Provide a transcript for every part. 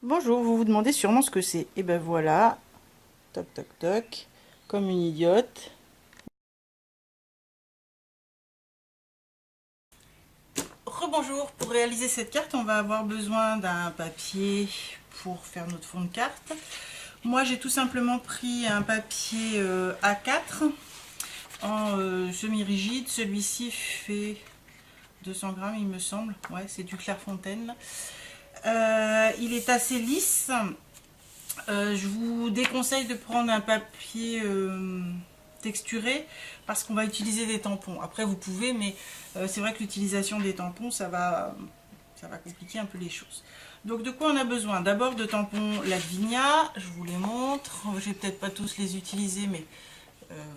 Bonjour, vous vous demandez sûrement ce que c'est. Et ben voilà, toc toc toc, comme une idiote. Rebonjour, pour réaliser cette carte, on va avoir besoin d'un papier pour faire notre fond de carte. Moi, j'ai tout simplement pris un papier A4 en semi-rigide. Celui-ci fait 200 grammes, il me semble. Ouais, c'est du Clairefontaine. Il est assez lisse. Je vous déconseille de prendre un papier texturé parce qu'on va utiliser des tampons. Après vous pouvez, mais c'est vrai que l'utilisation des tampons, ça va compliquer un peu les choses. Donc de quoi on a besoin? D'abord de tampons Ladvinia, je vous les montre. Je vais peut-être pas tous les utiliser, mais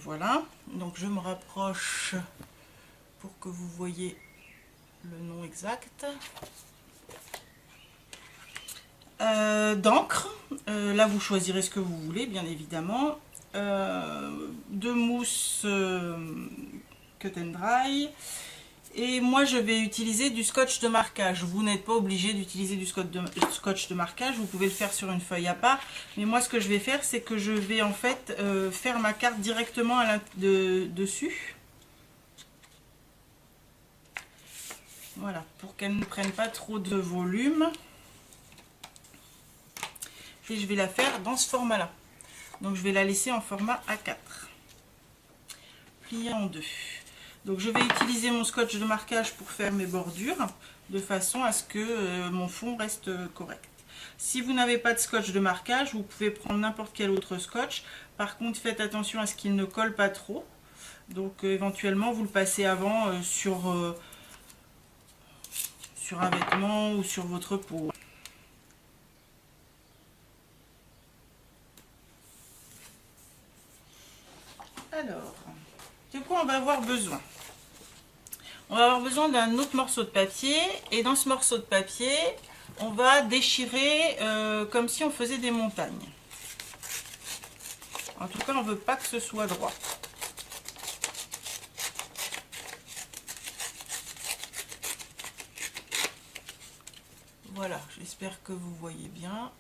voilà. Donc je me rapproche pour que vous voyez le nom exact. D'encre, là vous choisirez ce que vous voulez bien évidemment, de mousse cut and dry, et moi je vais utiliser du scotch de marquage. Vous n'êtes pas obligé d'utiliser du scotch de marquage, vous pouvez le faire sur une feuille à part, mais moi ce que je vais faire c'est que je vais en fait faire ma carte directement dessus. Voilà, pour qu'elle ne prenne pas trop de volume. Et je vais la faire dans ce format là. Donc je vais la laisser en format A4, pliée en deux. Donc je vais utiliser mon scotch de marquage pour faire mes bordures, de façon à ce que mon fond reste correct. Si vous n'avez pas de scotch de marquage, vous pouvez prendre n'importe quel autre scotch. Par contre, faites attention à ce qu'il ne colle pas trop. Donc éventuellement, vous le passez avant sur un vêtement ou sur votre peau. Alors, de quoi on va avoir besoin? On va avoir besoin d'un autre morceau de papier, et dans ce morceau de papier, on va déchirer comme si on faisait des montagnes. En tout cas, on ne veut pas que ce soit droit. Voilà, j'espère que vous voyez bien.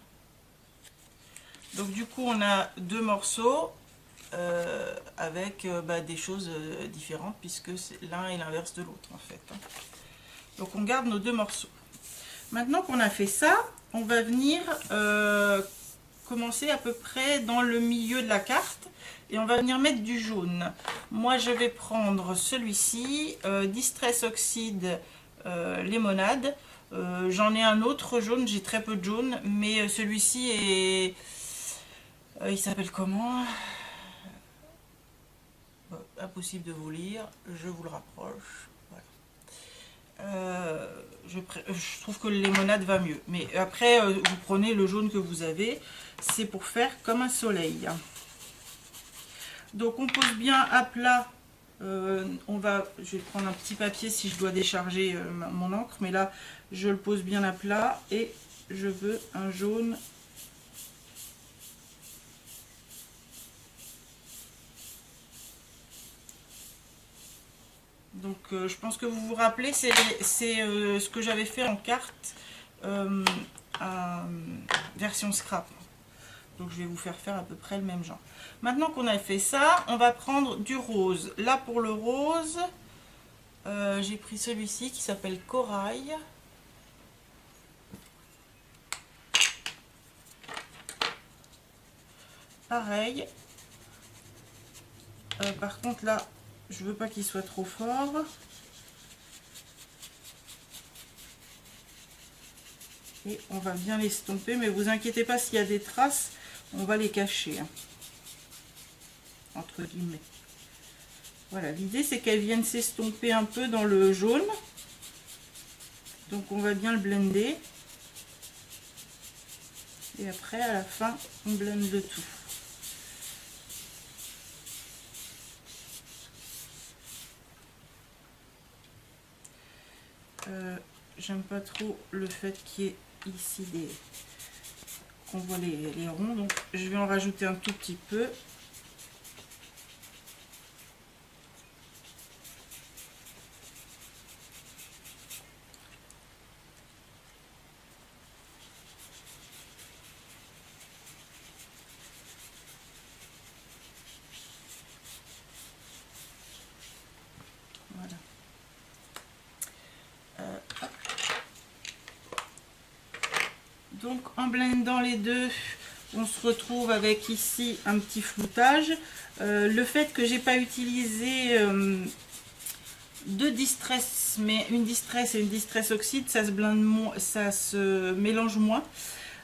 Donc du coup, on a deux morceaux avec des choses différentes, puisque l'un est l'inverse de l'autre en fait. Donc on garde nos deux morceaux. Maintenant qu'on a fait ça, on va venir commencer à peu près dans le milieu de la carte, et on va venir mettre du jaune. Moi je vais prendre celui-ci, Distress Oxide Lémonade. J'en ai un autre jaune, j'ai très peu de jaune, mais celui-ci est... il s'appelle comment? Impossible de vous lire, je vous le rapproche. Voilà. Je trouve que le limonade va mieux. Mais après, vous prenez le jaune que vous avez. C'est pour faire comme un soleil. Donc on pose bien à plat. Je vais prendre un petit papier si je dois décharger mon encre. Mais là, je le pose bien à plat. Et je veux un jaune. Donc je pense que vous vous rappelez, c'est ce que j'avais fait en carte version scrap. Donc je vais vous faire à peu près le même genre. Maintenant qu'on a fait ça, on va prendre du rose. Là pour le rose, j'ai pris celui-ci qui s'appelle Corail. Pareil. Par contre là, je veux pas qu'il soit trop fort. Et on va bien l'estomper, mais vous inquiétez pas s'il y a des traces, on va les cacher. Hein, entre guillemets. Voilà, l'idée c'est qu'elles viennent s'estomper un peu dans le jaune. Donc on va bien le blender. Et après à la fin, on blende le tout. J'aime pas trop le fait qu'il y ait ici qu'on voit les ronds, donc je vais en rajouter un tout petit peu. Donc en blendant les deux, on se retrouve avec ici un petit floutage. Le fait que j'ai pas utilisé deux distress, mais une distress et une distress oxyde, ça se blende moins, ça se mélange moins.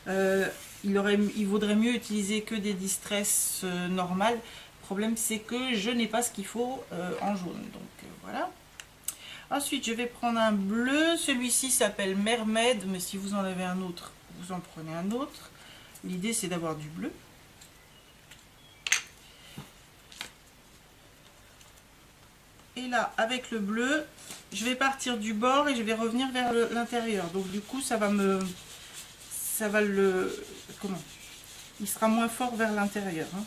Il vaudrait mieux utiliser que des distress normales. Le problème c'est que je n'ai pas ce qu'il faut en jaune, donc voilà. Ensuite je vais prendre un bleu, celui-ci s'appelle Mermaid, mais si vous en avez un autre, vous en prenez un autre. L'idée c'est d'avoir du bleu. Et là, avec le bleu, je vais partir du bord et je vais revenir vers l'intérieur. Donc du coup, il sera moins fort vers l'intérieur. Hein.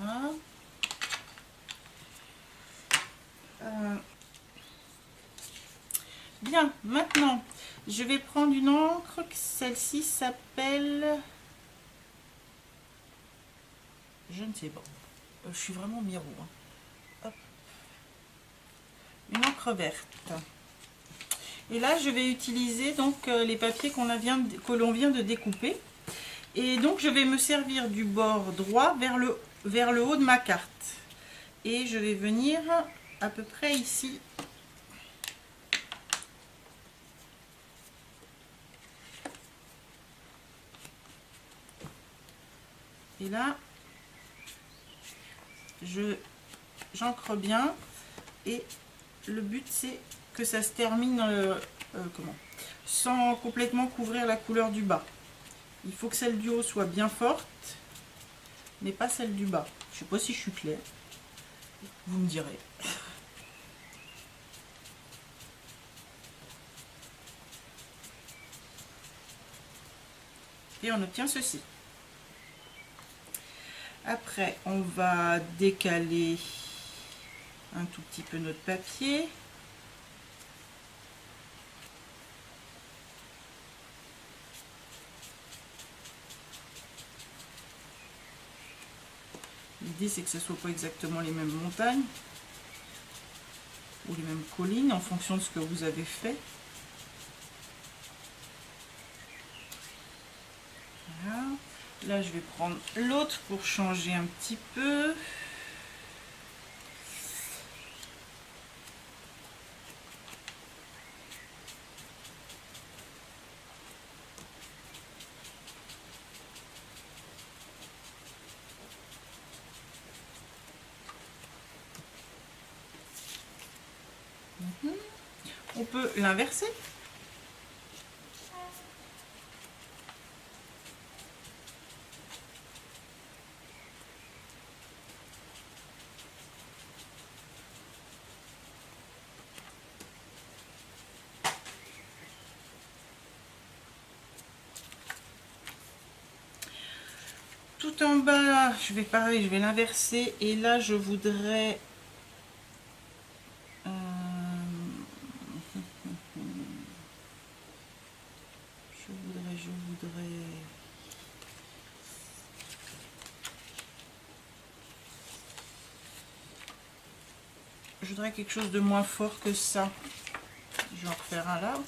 Voilà. Bien, maintenant, je vais prendre une encre. Celle-ci s'appelle... Je ne sais pas. Je suis vraiment miro. Hein. Hop. Une encre verte. Et là, je vais utiliser donc les papiers que l'on vient de découper. Et donc, je vais me servir du bord droit vers le haut de ma carte. Et je vais venir à peu près ici. Et là, j'ancre bien. Et le but, c'est que ça se termine sans complètement couvrir la couleur du bas. Il faut que celle du haut soit bien forte, mais pas celle du bas. Je ne sais pas si je suis claire. Vous me direz. Et on obtient ceci. Après, on va décaler un tout petit peu notre papier. L'idée, c'est que ce ne soit pas exactement les mêmes montagnes ou les mêmes collines en fonction de ce que vous avez fait. Voilà. Là, je vais prendre l'autre pour changer un petit peu. On peut l'inverser. Tout en bas, je vais l'inverser et là je voudrais je voudrais quelque chose de moins fort que ça. Je vais en refaire un là.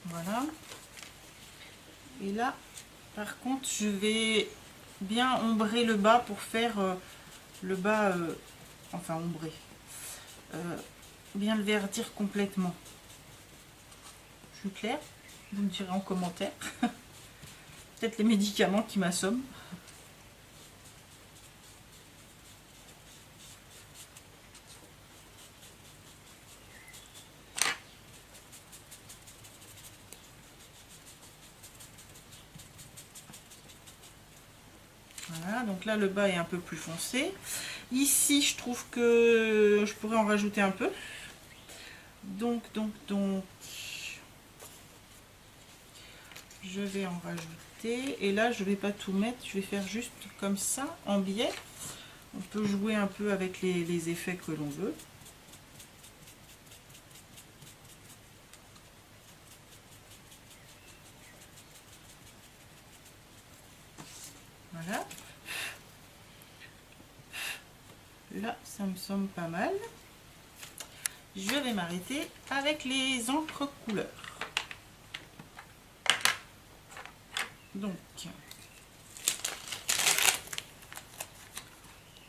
Voilà. Et là, par contre, je vais bien ombrer le bas pour faire le bas, enfin ombrer, bien le verdir complètement. Je suis claire? Vous me direz en commentaire. Peut-être les médicaments qui m'assomment. Voilà, donc là le bas est un peu plus foncé. Ici, je trouve que je pourrais en rajouter un peu. Donc. je vais en rajouter. Et là, je vais pas tout mettre, je vais faire juste comme ça, en biais. On peut jouer un peu avec les effets que l'on veut. Voilà. Là, ça me semble pas mal. Je vais m'arrêter avec les encres couleurs. Donc,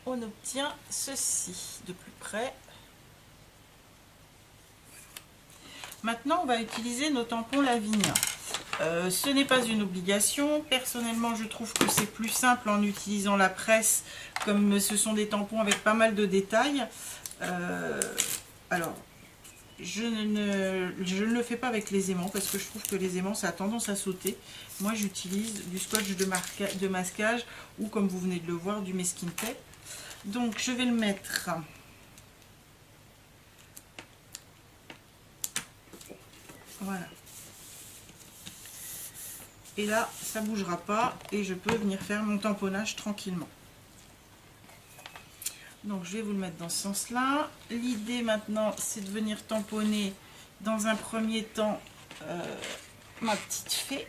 on obtient ceci de plus près. Maintenant, on va utiliser nos tampons Lavinia. Ce n'est pas une obligation. Personnellement, je trouve que c'est plus simple en utilisant la presse, comme ce sont des tampons avec pas mal de détails. Alors, je ne le fais pas avec les aimants parce que je trouve que les aimants, ça a tendance à sauter. Moi, j'utilise du scotch de masquage ou, comme vous venez de le voir, du masking tape. Donc, je vais le mettre... Voilà. Et là, ça ne bougera pas et je peux venir faire mon tamponnage tranquillement. Donc, je vais vous le mettre dans ce sens-là. L'idée maintenant, c'est de venir tamponner dans un premier temps ma petite fée.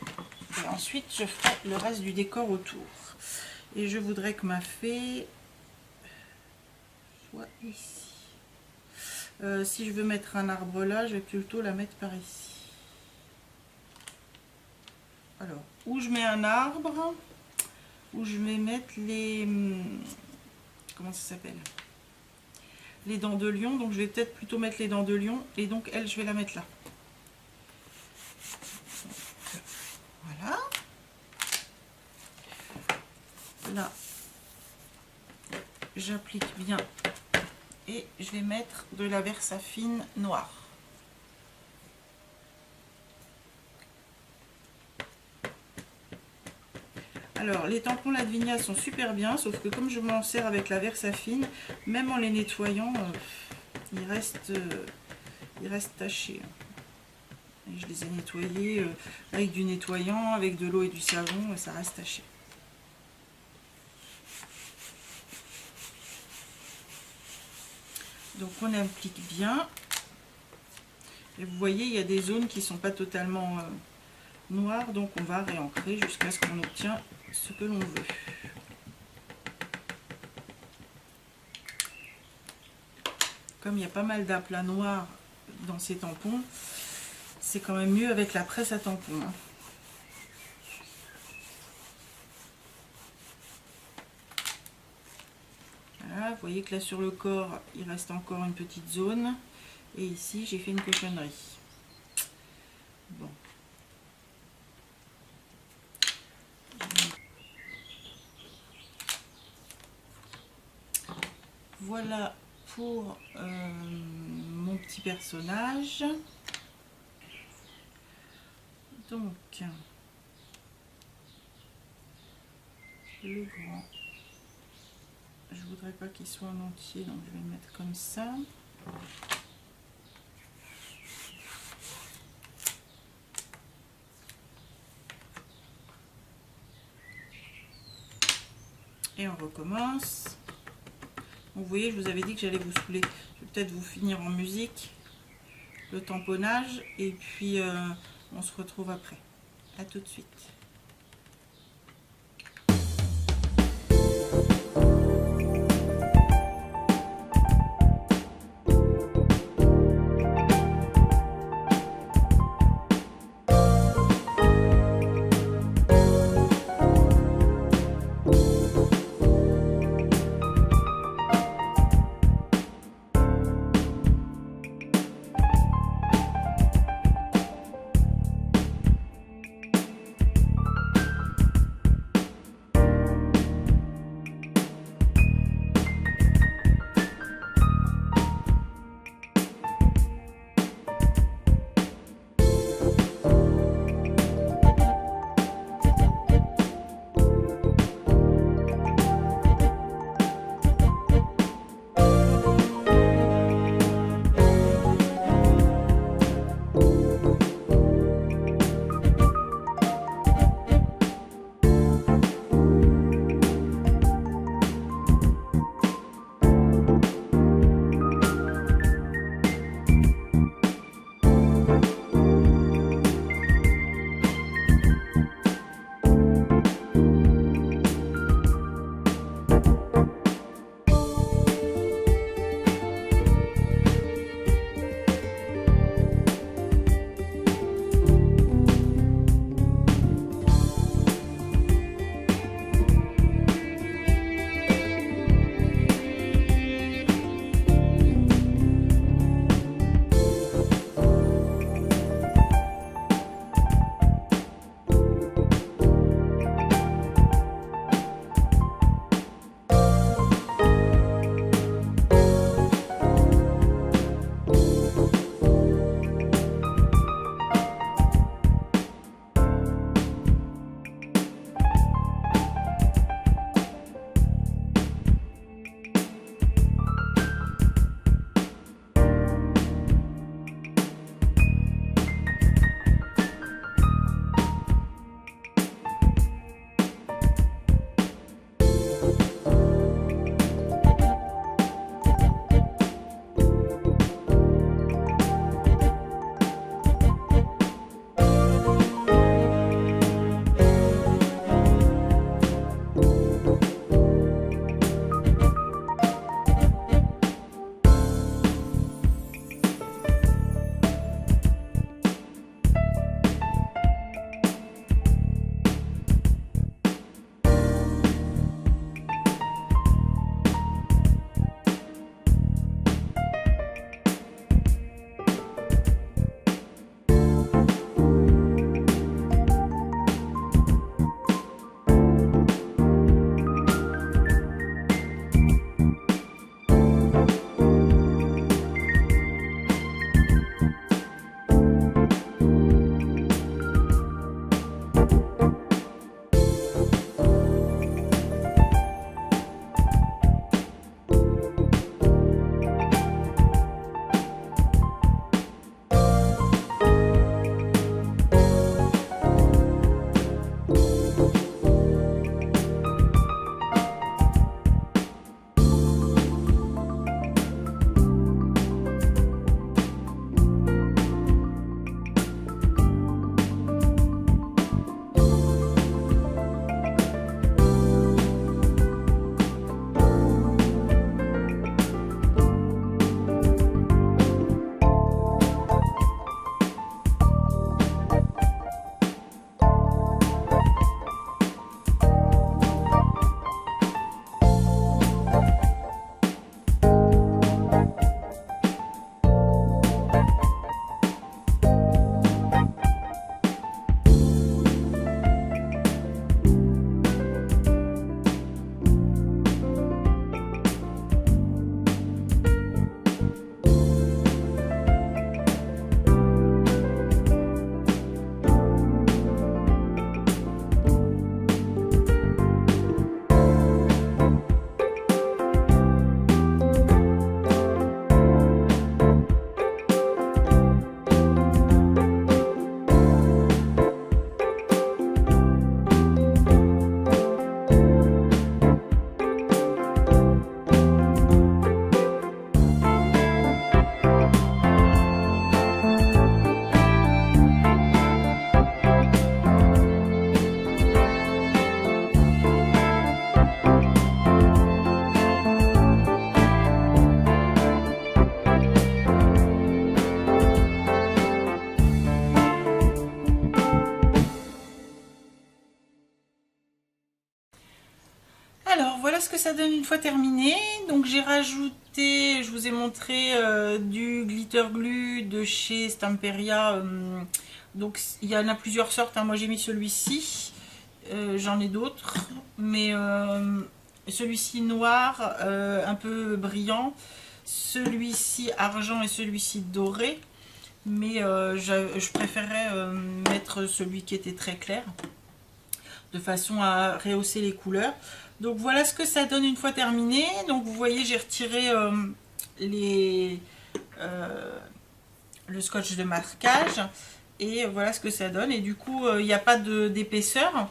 Et ensuite, je ferai le reste du décor autour. Et je voudrais que ma fée soit ici. Si je veux mettre un arbre là, je vais plutôt la mettre par ici. Alors, où je mets un arbre, où je vais mettre les... Comment ça s'appelle? Les dents de lion. Donc, je vais peut-être plutôt mettre les dents de lion. Et donc, elle, je vais la mettre là. Voilà. Là, j'applique bien. Et je vais mettre de la Versafine noire. Alors, les tampons Lavinia sont super bien, sauf que comme je m'en sers avec la Versafine, même en les nettoyant, ils restent tachés. Et je les ai nettoyés avec du nettoyant, avec de l'eau et du savon, et ça reste taché. Donc, on applique bien. Et vous voyez, il y a des zones qui ne sont pas totalement noires, donc on va réancrer jusqu'à ce qu'on obtient ce que l'on veut. Comme il y a pas mal d'aplats noirs dans ces tampons, c'est quand même mieux avec la presse à tampons. Voilà, vous voyez que là sur le corps, il reste encore une petite zone. Et ici, j'ai fait une cochonnerie. Bon. Voilà pour mon petit personnage. Donc, le grand, je voudrais pas qu'il soit en entier, donc je vais le mettre comme ça. Et on recommence. Vous voyez, je vous avais dit que j'allais vous saouler. Je vais peut-être vous finir en musique le tamponnage et puis on se retrouve après. À tout de suite. Alors voilà ce que ça donne une fois terminé. Donc j'ai rajouté, je vous ai montré du glitter glue de chez Stamperia. Donc il y en a plusieurs sortes, hein. Moi j'ai mis celui-ci. J'en ai d'autres, mais celui-ci noir, un peu brillant, celui-ci argent et celui-ci doré, mais je préférais mettre celui qui était très clair, de façon à rehausser les couleurs. Donc voilà ce que ça donne une fois terminé. Donc vous voyez, j'ai retiré le scotch de marquage, et voilà ce que ça donne. Et du coup, il n'y a pas d'épaisseur.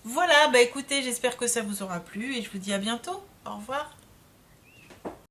Voilà, bah écoutez, j'espère que ça vous aura plu et je vous dis à bientôt. Au revoir.